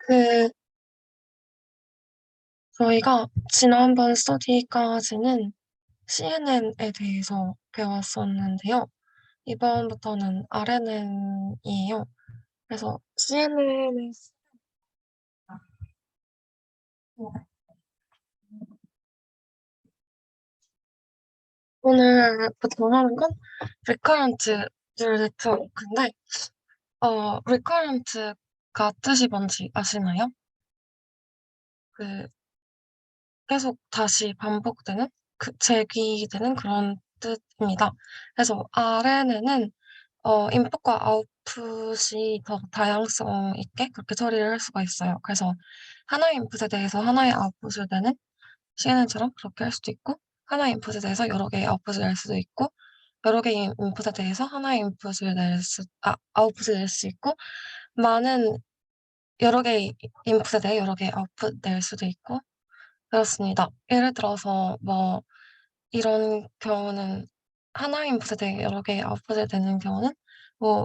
그, 저희가 지난번 스터디까지는 CNN에 대해서 배웠었는데요. 이번부터는 RNN이에요. 그래서 CNN을 오늘부터 하는 건 recurrent neural network인데, recurrent가 뜻이 뭔지 아시나요? 그, 계속 다시 반복되는, 재기되는 그런 뜻입니다. 그래서 RNN은 인풋과 아웃풋이 더 다양성 있게 그렇게 처리를 할 수가 있어요. 그래서 하나의 인풋에 대해서 하나의 아웃풋을 내는 CNN처럼 그렇게 할 수도 있고, 하나의 인풋에 대해서 여러 개의 아웃풋을 낼 수도 있고, 여러 개의 인풋에 대해서 하나의 아웃풋을 낼 수 있고, 많은 여러 개의 인풋에 대해 여러 개의 아웃풋 낼 수도 있고, 그렇습니다. 예를 들어서 이런 경우는 하나의 인풋에 대해 여러 개의 아웃풋을 내는 경우는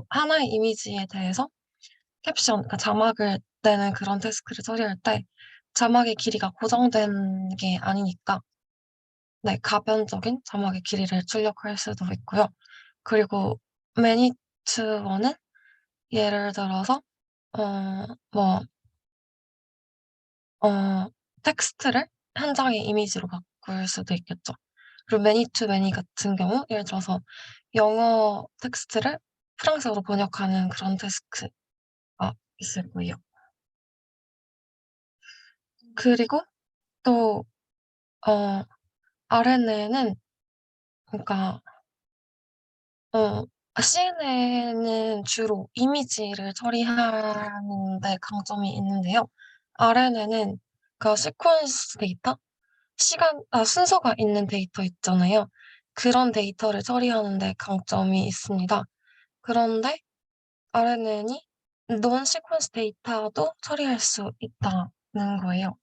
하나의 이미지에 대해서 캡션, 그러니까 자막을 내는 그런 태스크를 처리할 때 자막의 길이가 고정된 게 아니니까 네, 가변적인 자막의 길이를 출력할 수도 있고요. 그리고 매니투어는 예를 들어서 어, 뭐, 텍스트를 한 장의 이미지로 바꿀 수도 있겠죠. 그리고 매니 투 매니 같은 경우 예를 들어서 영어 텍스트를 프랑스어로 번역하는 그런 태스크가 있을 거예요. 그리고 또 RNN은 그러니까 CNN은 주로 이미지를 처리하는 데 강점이 있는데요. RNN은 그 시퀀스 데이터, 순서가 있는 데이터 있잖아요. 그런 데이터를 처리하는 데 강점이 있습니다. 그런데 RNN이 논 시퀀스 데이터도 처리할 수 있다는 거예요.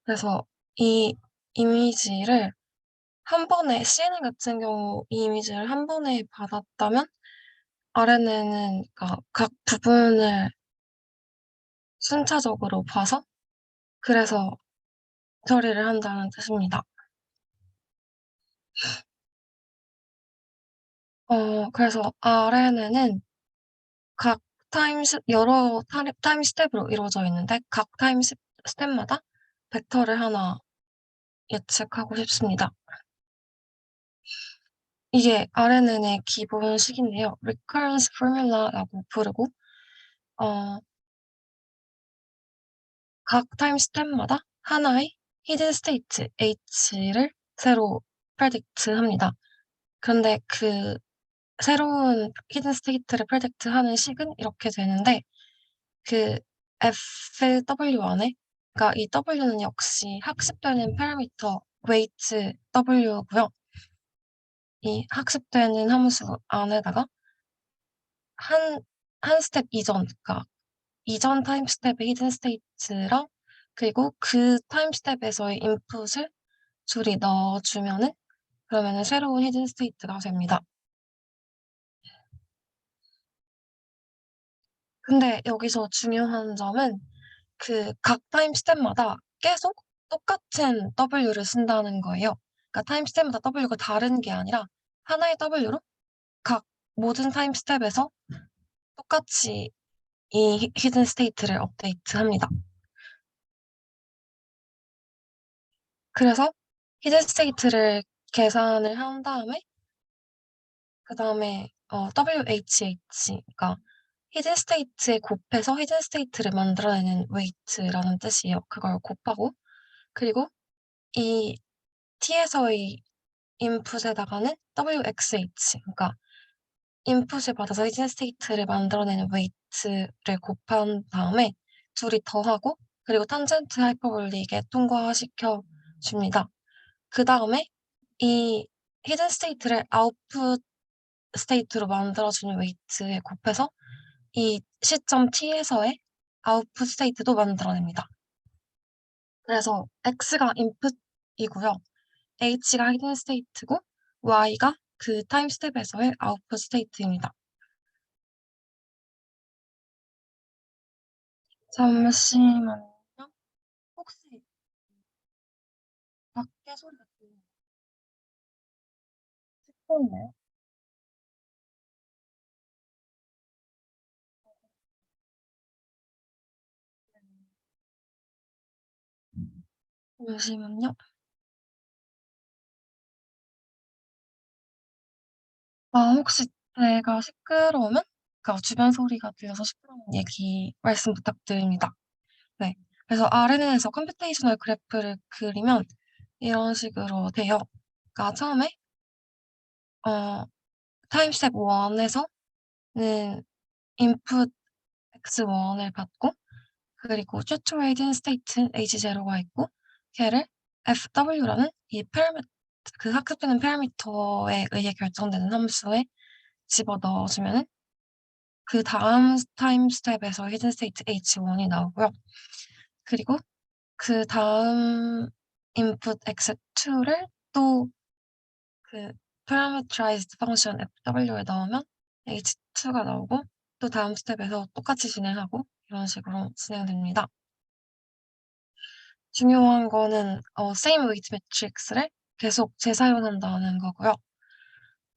그래서 이 이미지를 한 번에, CNN 같은 경우 이 이미지를 한 번에 받았다면 RNN은 그러니까 각 부분을 순차적으로 봐서 그래서 처리를 한다는 뜻입니다. 그래서 RNN은 각 여러 타임 스텝으로 이루어져 있는데 각 스텝마다 벡터를 하나 예측하고 싶습니다. 이게 RNN의 기본식인데요. Recurrence Formula라고 부르고 어, 각 타임 스텝마다 하나의 히든 스테이트 H를 새로 프레딕트 합니다. 그런데 그 새로운 히든 스테이트를 프레딕트 하는 식은 이렇게 되는데 그 FW 안에 그러니까 이 W는 역시 학습되는 파라미터 웨이트 W고요. 이 학습되는 함수 안에다가 한, 한 스텝 이전, 그러니까 이전 타임 스텝의 히든 스테이트랑 그리고 그 타임 스텝에서의 인풋을 둘이 넣어주면은 그러면은 새로운 히든 스테이트가 됩니다. 근데 여기서 중요한 점은 그 각 타임 스텝마다 계속 똑같은 W를 쓴다는 거예요. 그러니까 타임 스텝마다 W가 다른 게 아니라 하나의 W로 각 모든 타임 스텝에서 똑같이 이 히든 스테이트를 업데이트합니다. 그래서 히든 스테이트를 계산을 한 다음에 그 다음에 WHH 그러니까 히든 스테이트에 곱해서 히든 스테이트를 만들어내는 웨이트라는 뜻이에요. 그걸 곱하고 그리고 이 T에서의 인풋에다가는 WXH 그러니까 인풋을 받아서 히든 스테이트를 만들어내는 웨이트를 곱한 다음에 둘이 더하고 그리고 탄젠트 하이퍼볼릭에 통과시켜 줍니다. 그 다음에 이 히든 스테이트를 아웃풋 스테이트로 만들어주는 웨이트에 곱해서 이 시점 t에서의 아웃풋 스테이트도 만들어냅니다. 그래서 x가 인풋이고요. h가 히든 스테이트고 y가 그 타임 스텝에서의 아웃풋 스테이트입니다. 잠시만요. 혹시 밖에 소리가 들리나요? 잠시만요. 혹시 제가 시끄러우면, 그러니까 주변 소리가 들려서 시끄러운 얘기 말씀 부탁드립니다. 네. 그래서 RNN에서 컴퓨테이셔널 그래프를 그리면 이런 식으로 돼요. 그러니까 처음에 어 타임 스텝 1에서는 input x1을 받고, 그리고 saturated state h0가 있고, 걔를 fw라는 이 그 학습되는 파라미터에 의해 결정되는 함수에 집어넣어 주면은 그다음 타임 스텝에서 히든 스테이트 h1이 나오고요. 그리고 그다음 input x2를 또 그 parameterized function fw에 넣으면 h2가 나오고, 또 다음 스텝에서 똑같이 진행하고 이런 식으로 진행됩니다. 중요한 거는 same weight matrix를 계속 재사용한다는 거고요.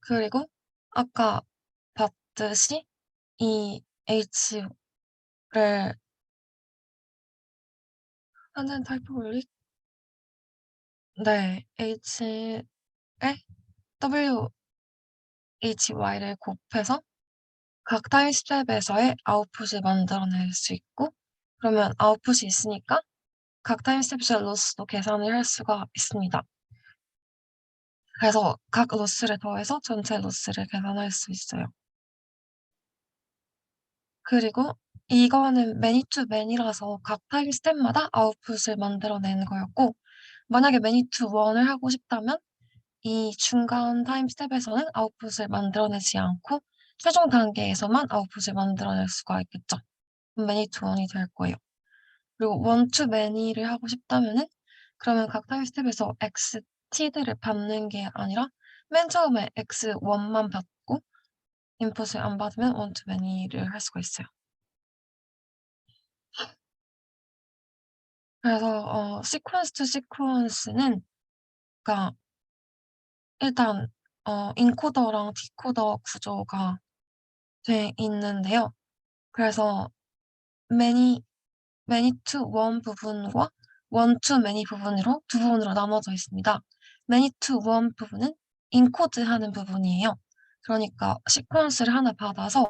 그리고 아까 봤듯이 이 h를 하는 타이포볼릭, 네, h에 why를 곱해서 각 타임 스텝에서의 아웃풋을 만들어낼 수 있고, 그러면 아웃풋이 있으니까 각 타임 스텝에서의 로스도 계산을 할 수가 있습니다. 그래서 각 로스를 더해서 전체 로스를 계산할 수 있어요. 그리고 이거는 매니 투 매니라서 각 타임 스텝마다 아웃풋을 만들어내는 거였고, 만약에 매니 투 원을 하고 싶다면 이 중간 타임 스텝에서는 아웃풋을 만들어내지 않고 최종 단계에서만 아웃풋을 만들어낼 수가 있겠죠. 그럼 매니 투 원이 될 거예요. 그리고 원 투 매니를 하고 싶다면은, 그러면 각 타임 스텝에서 XT들을 받는 게 아니라 맨 처음에 X1만 받고 인풋을 안 받으면 원 투 매니를 할 수가 있어요. 그래서 시퀀스 투 시퀀스는, 그러니까 일단 인코더랑 디코더 구조가 돼 있는데요. 그래서 매니 매니 투 원 부분과 원 투 매니 부분으로 두 부분으로 나눠져 있습니다. 매니 투 원 부분은 인코드하는 부분이에요. 그러니까 시퀀스를 하나 받아서,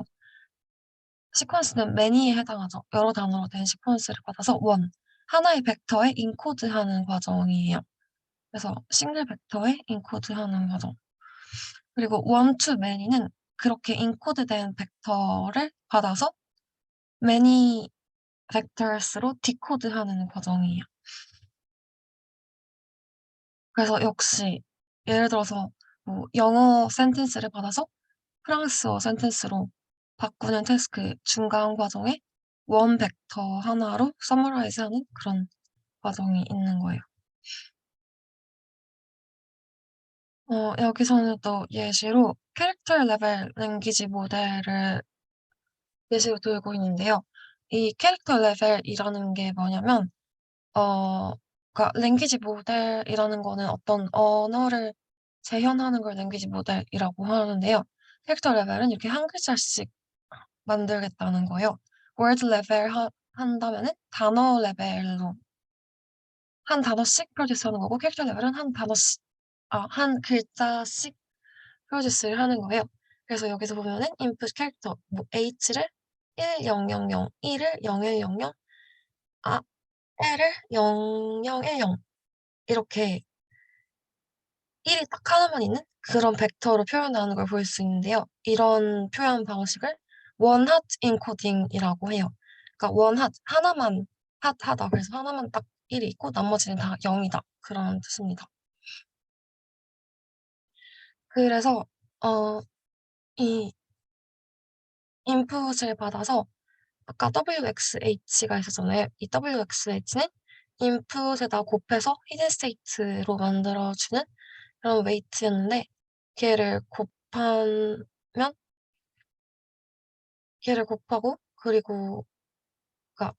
시퀀스는 매니에 해당하죠. 여러 단어로 된 시퀀스를 받아서 하나의 벡터에 인코드하는 과정이에요. 그래서 싱글 벡터에 인코드하는 과정. 그리고 원 투 매니는 그렇게 인코드된 벡터를 받아서 매니 벡터스로 디코드하는 과정이에요. 그래서 역시 예를 들어서 뭐 영어 센텐스를 받아서 프랑스어 센텐스로 바꾸는 태스크 중간 과정에 원 벡터 하나로 서머라이즈하는 그런 과정이 있는 거예요. 여기서는 또 예시로 캐릭터 레벨 랭귀지 모델을 예시로 들고 있는데요. 이 캐릭터 레벨이라는 게 뭐냐면, 그러니까 랭귀지 모델이라는 거는 어떤 언어를 재현하는 걸 랭귀지 모델이라고 하는데요. 캐릭터 레벨은 이렇게 한 글자씩 만들겠다는 거예요. word 레벨 한다면은 단어 레벨로 한 단어씩 프로듀스하는 거고, 캐릭터 레벨은 한 글자씩 프로듀스를 하는 거예요. 그래서 여기서 보면은 input 캐릭터 뭐 h를 1000, 1을 0100, L을 0010, 이렇게 1이 딱 하나만 있는 그런 벡터로 표현하는 걸 볼 수 있는데요. 이런 표현 방식을 원핫 인코딩이라고 해요. 그러니까 원핫 하나만 핫하다. 그래서 하나만 딱 1이 있고 나머지는 다 0이다. 그런 뜻입니다. 그래서 이 인풋을 받아서 아까 WXH가 있었잖아요. 이 WXH는 인풋에다 곱해서 히든 스테이트로 만들어주는 그런 웨이트였는데, 걔를 곱하면 걔를 곱하고, 그리고 그러니까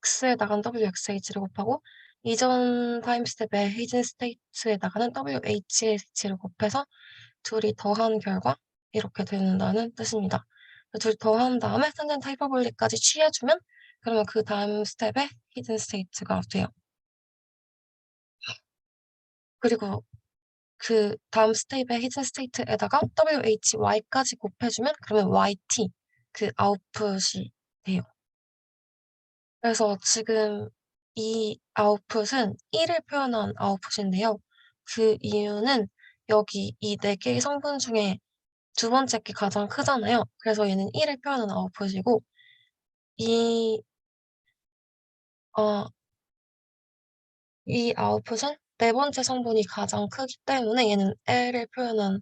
X에 나간 WXH를 곱하고 이전 타임 스텝에 히든 스테이트에 나가는 WHH를 곱해서 둘이 더한 결과 이렇게 된다는 뜻입니다. 둘이 더한 다음에 탄젠트 하이퍼볼리까지 취해주면 그러면 그 다음 스텝에 히든 스테이트가 돼요. 그리고 그 다음 스텝의 히든 스테이트에다가 WHY까지 곱해주면 그러면 YT 그 아웃풋이 돼요. 그래서 지금 이 아웃풋은 1을 표현한 아웃풋인데요. 그 이유는 여기 이 4개의 성분 중에 두 번째 게 가장 크잖아요. 그래서 얘는 1을 표현한 아웃풋이고 이, 어, 이 아웃풋은 네 번째 성분이 가장 크기 때문에 얘는 L을 표현한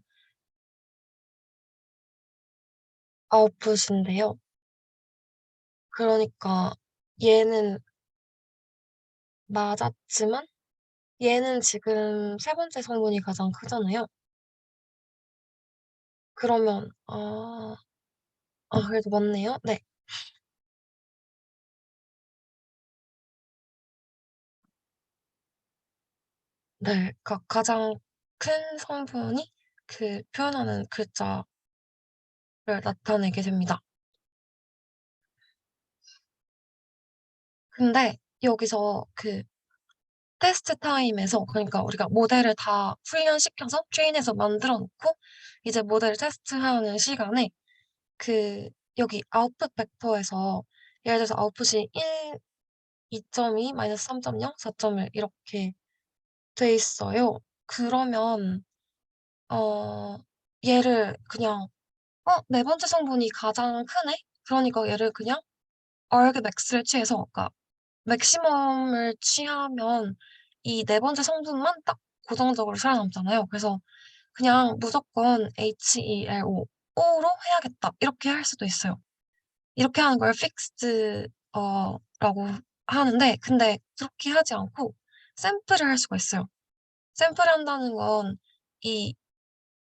아웃풋인데요. 그러니까 얘는 맞았지만 얘는 지금 세 번째 성분이 가장 크잖아요. 그러면 그래도 맞네요. 네. 네. 그러니까 가장 큰 성분이 그 표현하는 글자를 나타내게 됩니다. 근데 여기서 그 테스트 타임에서 그러니까 우리가 모델을 다 훈련시켜서 트레인해서 만들어 놓고 이제 모델을 테스트하는 시간에 그 여기 아웃풋 벡터에서 예를 들어서 아웃풋이 1, 2.2, 마이너스 3.0, 4.1 이렇게 돼 있어요. 그러면 어 얘를 그냥 네 번째 성분이 가장 크네? 그러니까 얘를 그냥 argmax를 취해서 그러니까 맥시멈을 취하면 이 네 번째 성분만 딱 고정적으로 살아남잖아요. 그래서 그냥 무조건 HELO, O로 해야겠다. 이렇게 할 수도 있어요. 이렇게 하는 걸 fixed 라고 하는데 근데 그렇게 하지 않고 샘플을 할 수가 있어요. 샘플을 한다는 건 이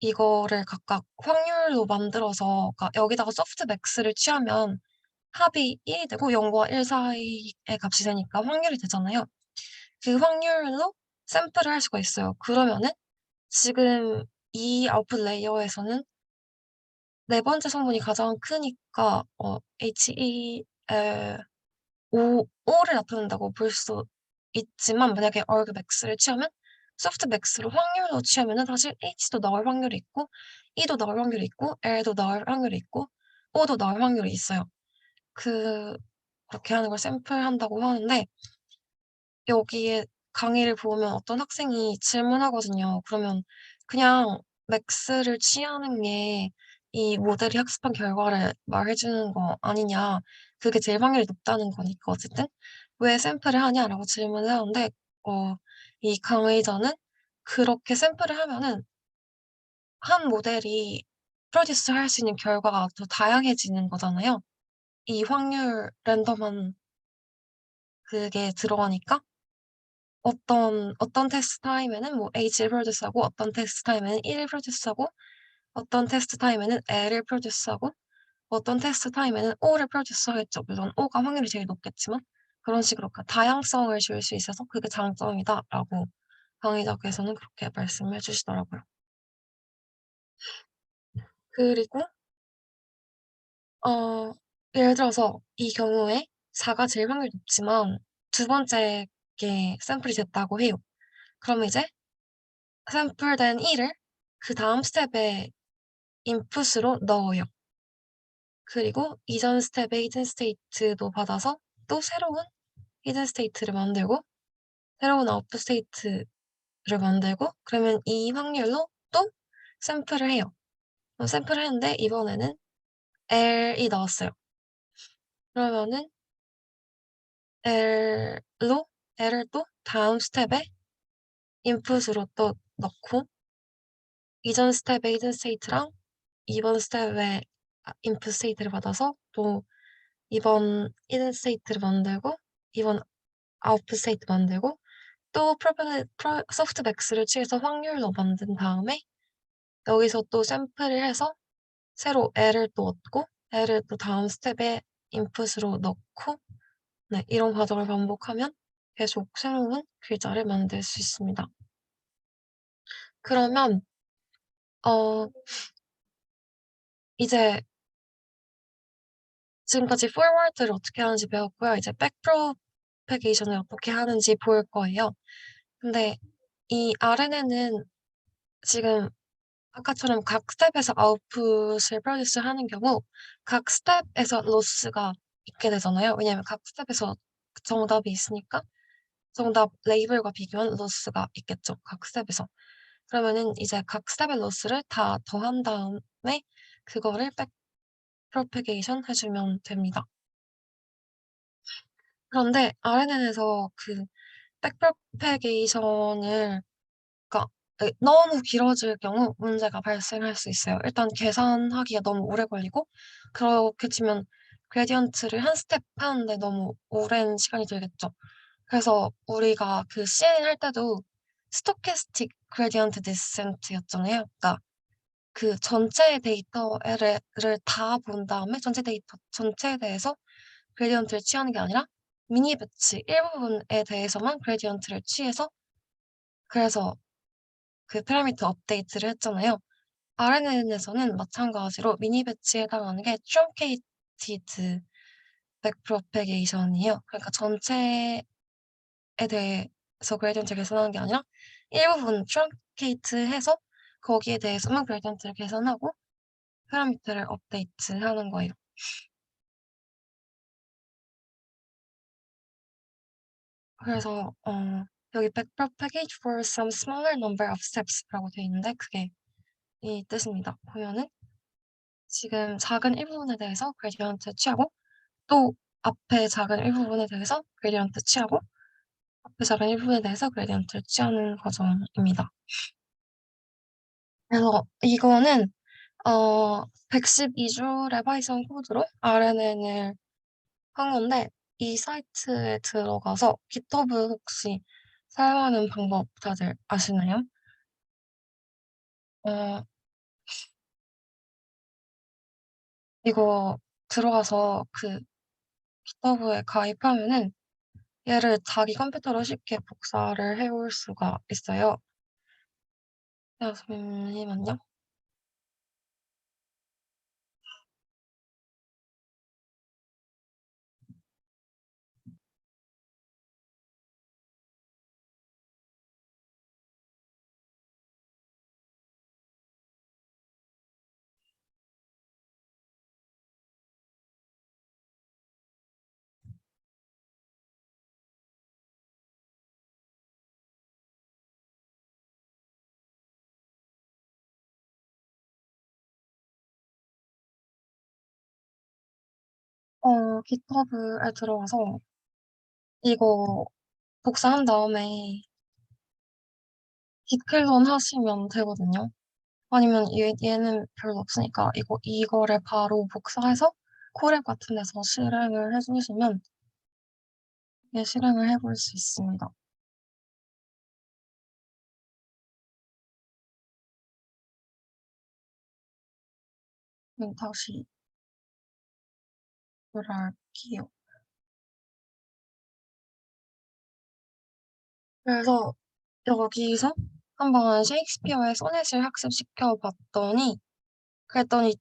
이거를 각각 확률로 만들어서 그러니까 여기다가 소프트맥스를 취하면 합이 1이 되고 0과 1 사이의 값이 되니까 확률이 되잖아요. 그 확률로 샘플을 할 수가 있어요. 그러면은 지금 이 아웃풋 레이어에서는 네 번째 성분이 가장 크니까 O를 나타낸다고 볼 수 있지만 만약에 argmax를 취하면 softmax로 확률로 취하면은 사실 H도 나올 확률이 있고 E도 나올 확률이 있고 L도 나올 확률이 있고 O도 나올 확률이 있어요. 그렇게 하는 걸 샘플한다고 하는데 여기에 강의를 보면 어떤 학생이 질문하거든요. 그러면 그냥 맥스를 취하는 게 이 모델이 학습한 결과를 말해주는 거 아니냐. 그게 제일 확률이 높다는 거니까 어쨌든 왜 샘플을 하냐라고 질문을 하는데 이 강의자는 그렇게 샘플을 하면은 한 모델이 프로듀스 할 수 있는 결과가 더 다양해지는 거잖아요. 이 확률 랜덤한 그게 들어가니까 어떤 테스트 타임에는 뭐 H를 프로듀스하고 어떤 테스트 타임에는 E를 프로듀스하고 어떤 테스트 타임에는 L을 프로듀스하고 어떤 테스트 타임에는 O를 프로듀스하겠죠. 물론 O가 확률이 제일 높겠지만 그런 식으로 다양성을 줄 수 있어서 그게 장점이다라고 강의자께서는 그렇게 말씀해 주시더라고요. 그리고 어 예를 들어서 이 경우에 4가 제일 확률이 높지만 두 번째 게 샘플이 됐다고 해요. 그럼 이제 샘플된 1을 그 다음 스텝에 인풋으로 넣어요. 그리고 이전 스텝의 히든 스테이트도 받아서 또 새로운 히든 스테이트를 만들고 새로운 아웃풋 스테이트를 만들고 그러면 이 확률로 또 샘플을 해요. 샘플을 했는데 이번에는 L이 나왔어요. 그러면은 L로 L을 또 다음 스텝에 인풋으로 또 넣고 이전 스텝의 히든 스테이트랑 이번 스텝의 인풋 스테이트를 받아서 또 이번 히든 스테이트를 만들고 이번 아웃풋 스테이트 만들고 또 소프트맥스를 취해서 확률로 만든 다음에 여기서 또 샘플을 해서 새로 L을 또 얻고 L을 또 다음 스텝에 인풋으로 넣고 네, 이런 과정을 반복하면 계속 새로운 글자를 만들 수 있습니다. 그러면 어 이제 지금까지 forward를 어떻게 하는지 배웠고요. 이제 back propagation을 어떻게 하는지 볼 거예요. 근데 이 RNN은 지금 아까처럼 각 스텝에서 아웃풋을 프로듀스하는 경우 각 스텝에서 로스가 있게 되잖아요. 왜냐하면 각 스텝에서 정답이 있으니까 정답 레이블과 비교한 로스가 있겠죠. 각 스텝에서. 그러면은 이제 각 스텝의 로스를 다 더한 다음에 그거를 백 프로패게이션 해주면 됩니다. 그런데 RNN에서 그 백 프로패게이션을 그러니까 너무 길어질 경우 문제가 발생할 수 있어요. 일단 계산하기가 너무 오래 걸리고 그렇게 치면 그레디언트를 한 스텝 하는데 너무 오랜 시간이 들겠죠. 그래서 우리가 그 CNN 할 때도 스토캐스틱 그레디언트 디센트였잖아요. 그러니까 그 전체 데이터를 다 본 다음에 전체 데이터 전체에 대해서 그레디언트를 취하는 게 아니라 미니 배치 일부분에 대해서만 그레디언트를 취해서 그래서 그 파라미터 업데이트를 했잖아요. RNN에서는 마찬가지로 미니 배치에 해당하는 게 truncated backpropagation이에요. 그러니까 전체에 대해서 그레디언트를 계산하는 게 아니라 일부분 truncate 해서 거기에 대해서만 그레디언트를 계산하고 파라미터를 업데이트하는 거예요. 그래서 여기 backpropagate for some smaller number of steps라고 되어 있는데 그게 이 뜻입니다. 보면은 지금 작은 일부분에 대해서 그레디언트 취하고 또 앞에 작은 일부분에 대해서 그레디언트 취하고 앞에 작은 일부분에 대해서 그레디언트를 취하는 과정입니다. 그래서 이거는 112주 레바이션 코드로 RNN을 한 건데 이 사이트에 들어가서 GitHub 혹시 사용하는 방법 다들 아시나요? 어, 이거 들어가서 그 GitHub에 가입하면은 얘를 자기 컴퓨터로 쉽게 복사를 해올 수가 있어요. 잠시만요. GitHub에 들어가서 이거 복사한 다음에 깃클론 하시면 되거든요. 아니면 얘는 별로 없으니까 이거를 바로 복사해서 콜앱 같은 데서 실행을 해주시면 실행을 해볼 수 있습니다. 다시 돌아올게요. 그래서 여기서 한번 셰익스피어의 소넷을 학습시켜 봤더니 그랬더니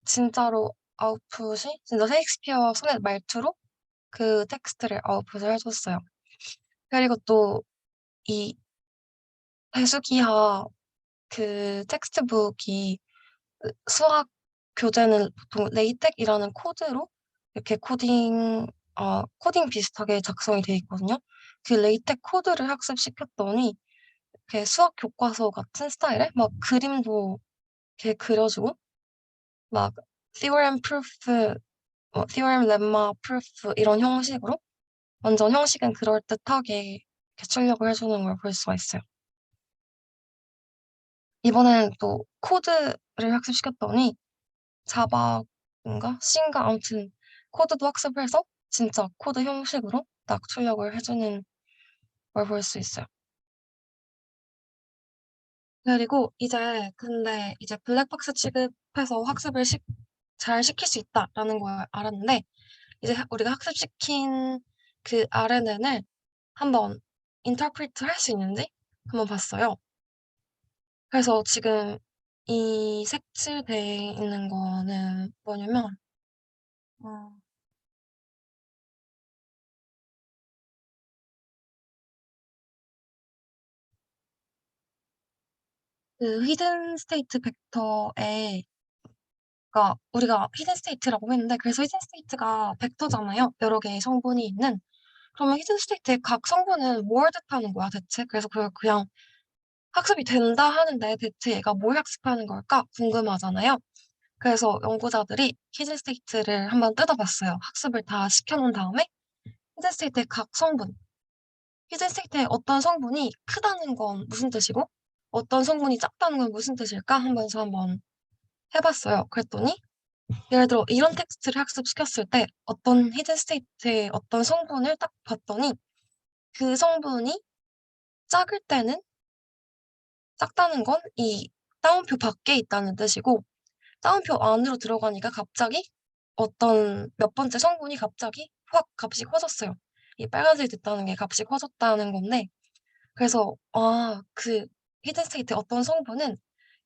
진짜로 아웃풋이 진짜 셰익스피어 소넷 말투로 그 텍스트를 아웃풋을 해줬어요. 그리고 또 이 배수기하 그 텍스트북이 수학 교재는 보통 레이텍이라는 코드로 이렇게 코딩 비슷하게 작성이 돼 있거든요. 그 레이텍 코드를 학습시켰더니 이렇게 수학 교과서 같은 스타일의 막 그림도 이렇게 그려주고 막 theorem proof, theorem lemma proof 이런 형식으로 완전 형식은 그럴듯하게 이렇게 출력을 해주는 걸 볼 수가 있어요. 이번엔 또 코드를 학습시켰더니 자바인가 C인가 아무튼 코드도 학습해서 진짜 코드 형식으로 딱 출력을 해주는 걸 볼 수 있어요. 그리고 근데 이제 블랙박스 취급해서 학습을 잘 시킬 수 있다라는 걸 알았는데 이제 우리가 학습시킨 그 RNN을 한번 인터프리트 할 수 있는지 한번 봤어요. 그래서 지금 이 색칠돼 있는 거는 뭐냐면 어, 그 히든 스테이트 벡터에 그러니까 우리가 히든 스테이트라고 했는데 그래서 히든 스테이트가 벡터잖아요. 여러 개의 성분이 있는. 그러면 히든 스테이트의 각 성분은 뭘 뜻하는 거야, 대체? 그래서 그걸 그냥 학습이 된다 하는데 대체 얘가 뭘 학습하는 걸까 궁금하잖아요. 그래서 연구자들이 히든 스테이트를 한번 뜯어봤어요. 학습을 다 시켜놓은 다음에 히든 스테이트의 각 성분, 히든 스테이트의 어떤 성분이 크다는 건 무슨 뜻이고 어떤 성분이 작다는 건 무슨 뜻일까 하면서 한번 해봤어요. 그랬더니 예를 들어 이런 텍스트를 학습시켰을 때 어떤 히든 스테이트의 어떤 성분을 딱 봤더니 그 성분이 작을 때는 작다는 건 이 따옴표 밖에 있다는 뜻이고 따옴표 안으로 들어가니까 갑자기 어떤 몇 번째 성분이 갑자기 확 값이 커졌어요. 이 빨간색이 됐다는 게 값이 커졌다는 건데 그래서 그 히든 스테이트 어떤 성분은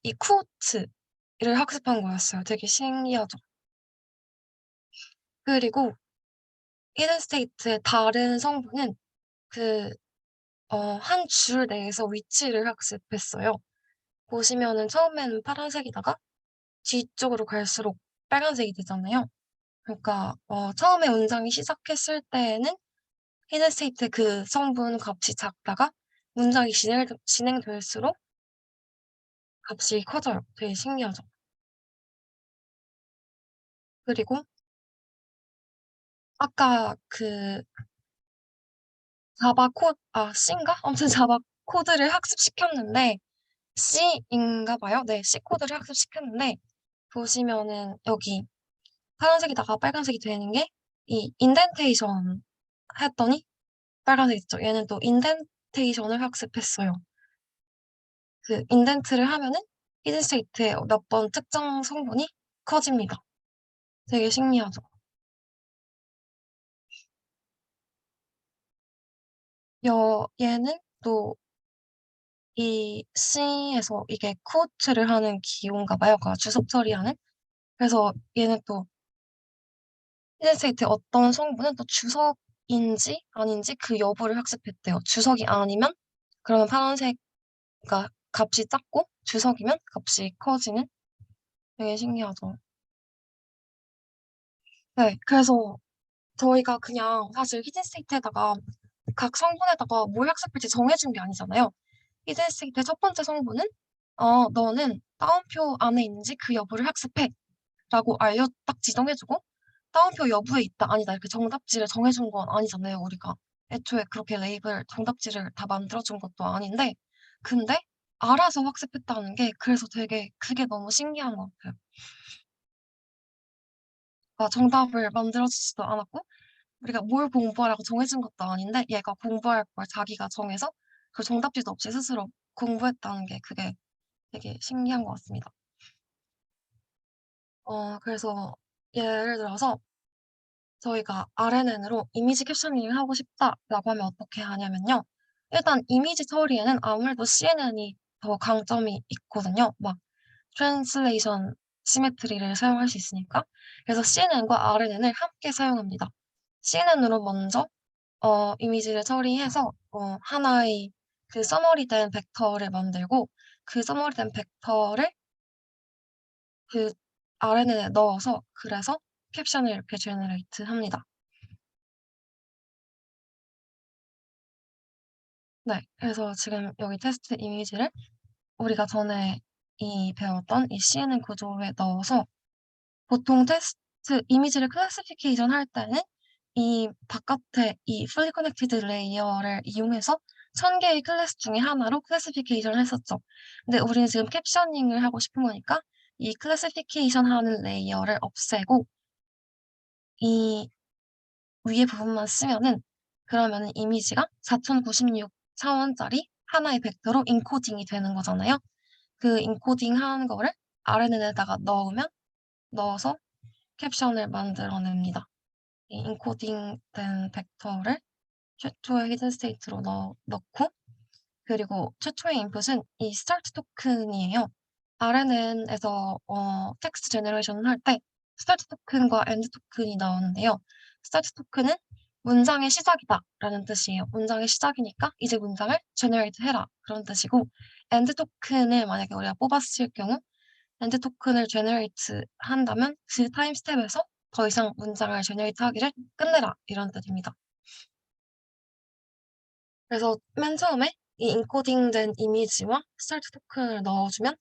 이 쿠오츠를 학습한 거였어요. 되게 신기하죠. 그리고 히든 스테이트의 다른 성분은 그 한 줄 내에서 위치를 학습했어요. 보시면은 처음에는 파란색이다가 뒤쪽으로 갈수록 빨간색이 되잖아요. 그러니까 처음에 문장이 시작했을 때에는 히든 스테이트 그 성분 값이 작다가 문장이 진행될수록 값이 커져요. 되게 신기하죠. 그리고 아까 그 C인가? 아무튼 자바 코드를 학습시켰는데 C인가 봐요. 네, C 코드를 학습시켰는데 보시면은 여기 파란색이다가 빨간색이 되는 게 이 인덴테이션 했더니 빨간색 있죠. 얘는 또 인덴테이션을 학습했어요. 그 인덴트를 하면은 히든 스테이트의 몇 번 특정 성분이 커집니다. 되게 신기하죠. 얘는 또 이 C에서 이게 코트를 하는 기호인가 봐요. 그 주석 처리하는. 그래서 얘는 또 히든 스테이트의 어떤 성분은 또 주석인지 아닌지 그 여부를 학습했대요. 주석이 아니면 그러면 파란색, 그러니까 값이 작고 주석이면 값이 커지는 되게 신기하죠. 네, 그래서 저희가 그냥 사실 히든 스테이트에다가 각 성분에다가 뭘 학습할지 정해준 게 아니잖아요. 히든 스테이트의 첫 번째 성분은 너는 따옴표 안에 있는지 그 여부를 학습해 라고 딱 지정해주고 따옴표 여부에 있다 아니다 이렇게 정답지를 정해준 건 아니잖아요. 우리가 애초에 그렇게 레이블 정답지를 다 만들어준 것도 아닌데 근데 알아서 학습했다는 게 그래서 되게 그게 너무 신기한 것 같아요. 그러니까 정답을 만들어주지도 않았고 우리가 뭘 공부하라고 정해준 것도 아닌데 얘가 공부할 걸 자기가 정해서 그 정답지도 없이 스스로 공부했다는 게 그게 되게 신기한 것 같습니다. 그래서 예를 들어서 저희가 RNN으로 이미지 캡셔닝을 하고 싶다라고 하면 어떻게 하냐면요. 일단 이미지 처리에는 아무래도 CNN이 더 강점이 있거든요. 막 트랜슬레이션 시메트리를 사용할 수 있으니까. 그래서 CNN과 RNN을 함께 사용합니다. CNN으로 먼저 이미지를 처리해서 하나의 그 서머리된 벡터를 만들고 그 서머리된 벡터를 그 RNN에 넣어서 그래서 캡션을 이렇게 제너레이트 합니다. 네, 그래서 지금 여기 테스트 이미지를 우리가 전에 배웠던 이 CNN 구조에 넣어서 보통 테스트 이미지를 클래시피케이션 할 때는 이 바깥에 이 fully connected 레이어를 이용해서 1000개의 클래스 중에 하나로 클래시피케이션을 했었죠. 근데 우리는 지금 캡셔닝을 하고 싶은 거니까 이 클래시피케이션 하는 레이어를 없애고 이 위에 부분만 쓰면은 그러면은 이미지가 4096 차원짜리 하나의 벡터로 인코딩이 되는 거잖아요. 그 인코딩 하는 거를 RNN에다가 넣어서 캡션을 만들어냅니다. 이 인코딩된 벡터를 최초의 히든 스테이트로 넣고 그리고 최초의 인풋은 이 스타트 토큰이에요. RNN에서 텍스트 제너레이션을 할 때 스타트 토큰과 엔드 토큰이 나오는데요. 스타트 토큰은 문장의 시작이다라는 뜻이에요. 문장의 시작이니까 이제 문장을 제너레이트 해라 그런 뜻이고 엔드 토큰을 만약에 우리가 뽑았을 경우 엔드 토큰을 제너레이트 한다면 그 타임 스텝에서 더 이상 문장을 제너레이트 하기를 끝내라 이런 뜻입니다. 그래서 맨 처음에 이 인코딩된 이미지와 스타트 토큰을 넣어주면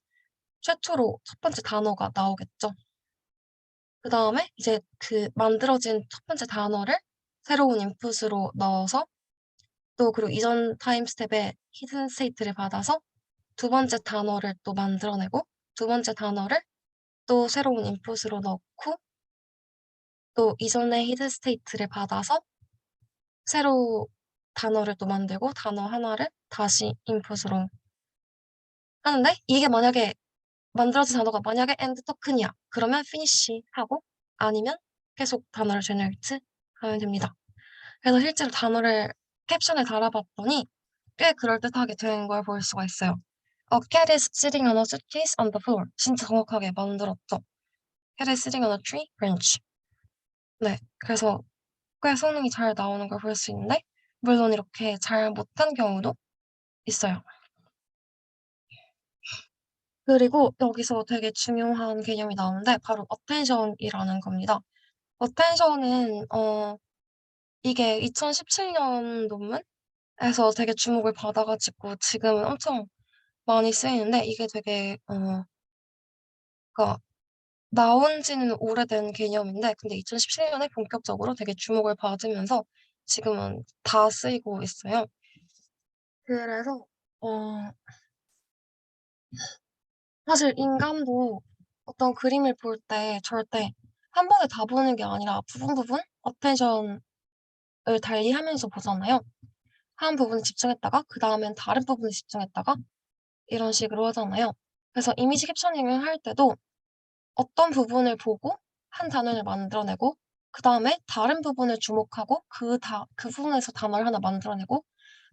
최초로 첫 번째 단어가 나오겠죠. 그 다음에 이제 그 만들어진 첫 번째 단어를 새로운 인풋으로 넣어서 또 그리고 이전 타임 스텝에 히든 스테이트를 받아서 두 번째 단어를 또 만들어내고 두 번째 단어를 또 새로운 인풋으로 넣고 또 이전의 히든 스테이트를 받아서 새로 단어를 또 만들고 단어 하나를 다시 인풋으로 하는데 이게 만약에 만들어진 단어가 만약에 end 토큰이야. 그러면 finish 하고 아니면 계속 단어를 generate 하면 됩니다. 그래서 실제로 단어를 캡션에 달아봤더니 꽤 그럴듯하게 된 걸 볼 수가 있어요. A cat is sitting on a suitcase on the floor. 진짜 정확하게 만들었죠. Cat is sitting on a tree branch. 네, 그래서 꽤 성능이 잘 나오는 걸 볼 수 있는데 물론 이렇게 잘 못한 경우도 있어요. 그리고 여기서 되게 중요한 개념이 나오는데 바로 attention이라는 겁니다. attention은 이게 2017년 논문에서 되게 주목을 받아가지고 지금은 엄청 많이 쓰이는데 이게 되게 그러니까 나온 지는 오래된 개념인데 근데 2017년에 본격적으로 되게 주목을 받으면서 지금은 다 쓰이고 있어요. 그래서 어 사실 인간도 어떤 그림을 볼 때 절대 한 번에 다 보는 게 아니라 부분 부분 어텐션을 달리하면서 보잖아요. 한 부분에 집중했다가 그 다음엔 다른 부분에 집중했다가 이런 식으로 하잖아요. 그래서 이미지 캡처닝을 할 때도 어떤 부분을 보고 한 단어를 만들어내고 그 다음에 다른 부분을 주목하고 그 부분에서 단어를 하나 만들어내고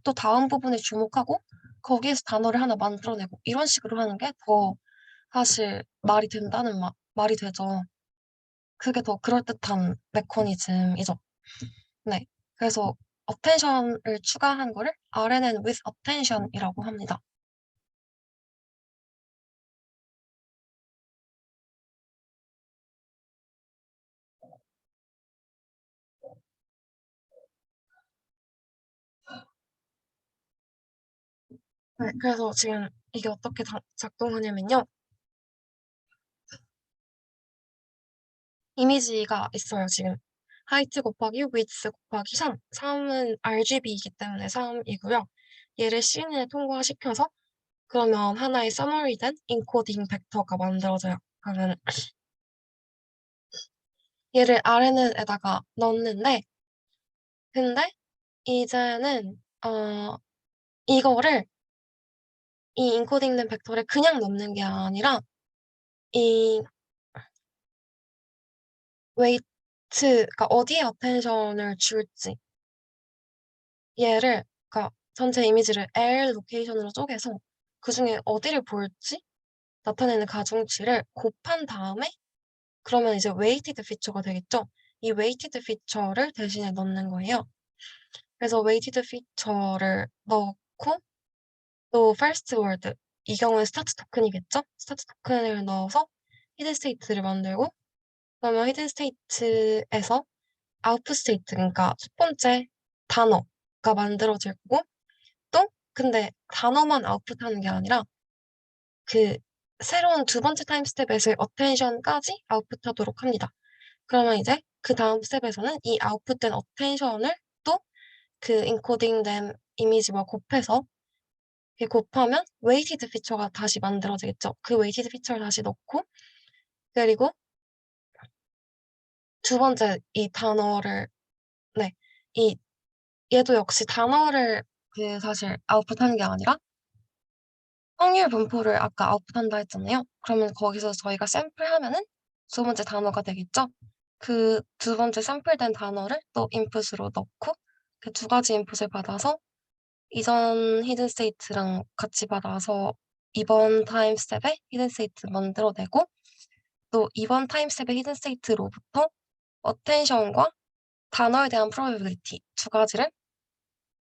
또 다음 부분에 주목하고 거기에서 단어를 하나 만들어내고 이런 식으로 하는 게 더 사실 말이 되죠. 그게 더 그럴듯한 메커니즘이죠. 네. 그래서 attention을 추가한 거를 RNN with attention이라고 합니다. 네. 그래서 지금 이게 어떻게 작동하냐면요. 이미지가 있어요, 지금. height 곱하기 width 곱하기 3. 3은 RGB이기 때문에 3이고요. 얘를 씬에 통과시켜서 그러면 하나의 summary된 인코딩 벡터가 만들어져요. 그러면 얘를 RNN에다가 넣는데 근데 이제는 이거를 이 인코딩된 벡터를 그냥 넣는 게 아니라 이 웨이트 그러니까 어디에 어텐션을 줄지 얘를 그러니까 전체 이미지를 L 로케이션으로 쪼개서 그중에 어디를 볼지 나타내는 가중치를 곱한 다음에 그러면 이제 웨이티드 피처가 되겠죠. 이 웨이티드 피처를 대신에 넣는 거예요. 그래서 웨이티드 피처를 넣고 또 first word 이 경우에 스타트 토큰이겠죠. 스타트 토큰을 넣어서 히든 스테이트를 만들고 그러면 히든 스테이트에서 아웃풋 스테이트 그러니까 첫 번째 단어가 만들어질 거고 또 근데 단어만 아웃풋하는 게 아니라 그 새로운 두 번째 타임 스텝에서의 어텐션까지 아웃풋하도록 합니다. 그러면 이제 그 다음 스텝에서는 이 아웃풋된 어텐션을 또 그 인코딩된 이미지와 곱해서 이렇게 곱하면 웨이티드 피처가 다시 만들어지겠죠. 그 웨이티드 피처를 다시 넣고 그리고 두 번째 이 단어를 네, 이 얘도 역시 단어를 그 사실 아웃풋하는 게 아니라 확률 분포를 아까 아웃풋한다 했잖아요. 그러면 거기서 저희가 샘플하면은 두 번째 단어가 되겠죠. 그 두 번째 샘플된 단어를 또 인풋으로 넣고 그 두 가지 인풋을 받아서 이전 히든 스테이트랑 같이 받아서 이번 타임 스텝에 히든 스테이트 만들어내고 또 이번 타임 스텝의 히든 스테이트로부터 어텐션과 단어에 대한 프로베빌리티 두 가지를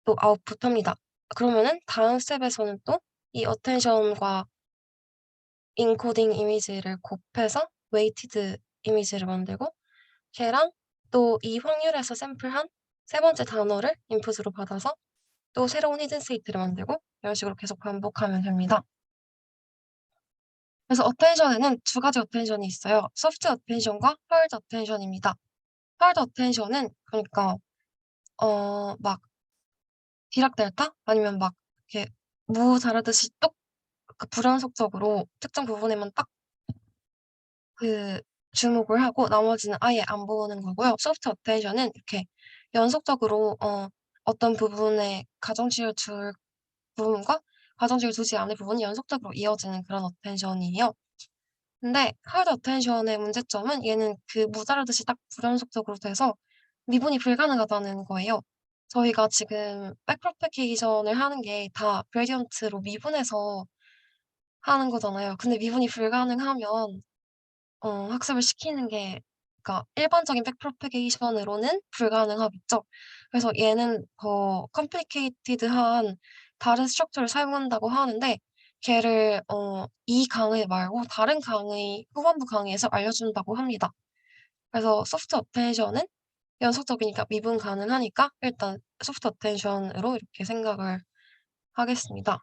또 아웃풋합니다. 그러면은 다음 스텝에서는 또 이 어텐션과 인코딩 이미지를 곱해서 웨이티드 이미지를 만들고 걔랑 또 이 확률에서 샘플한 세 번째 단어를 인풋으로 받아서 또 새로운 히든 스테이트를 만들고 이런 식으로 계속 반복하면 됩니다. 그래서 어텐션에는 두 가지 어텐션이 있어요. 소프트 어텐션과 하드 어텐션입니다. 하드 어텐션은 그러니까 막 디락델타 아니면 막 이렇게 무 자르듯이 똑 그 불연속적으로 특정 부분에만 딱 그 주목을 하고 나머지는 아예 안 보는 거고요. 소프트 어텐션은 이렇게 연속적으로 어떤 부분에 가중치를 둘 부분과 가중치를 두지 않을 부분이 연속적으로 이어지는 그런 어텐션이에요. 근데 하드 어텐션의 문제점은 얘는 그 무자르듯이 딱 불연속적으로 돼서 미분이 불가능하다는 거예요. 저희가 지금 백프로페케이션을 하는 게 다 그레디언트로 미분해서 하는 거잖아요. 근데 미분이 불가능하면 학습을 시키는 게 그러니까 일반적인 백프로페게이션으로는 불가능하겠죠. 그래서 얘는 더 컴플리케이티드한 다른 스트럭처를 사용한다고 하는데 걔를 이 강의 말고 다른 강의 후반부 강의에서 알려준다고 합니다. 그래서 소프트 어텐션은 연속적이니까 미분 가능하니까 일단 소프트 어텐션으로 이렇게 생각을 하겠습니다.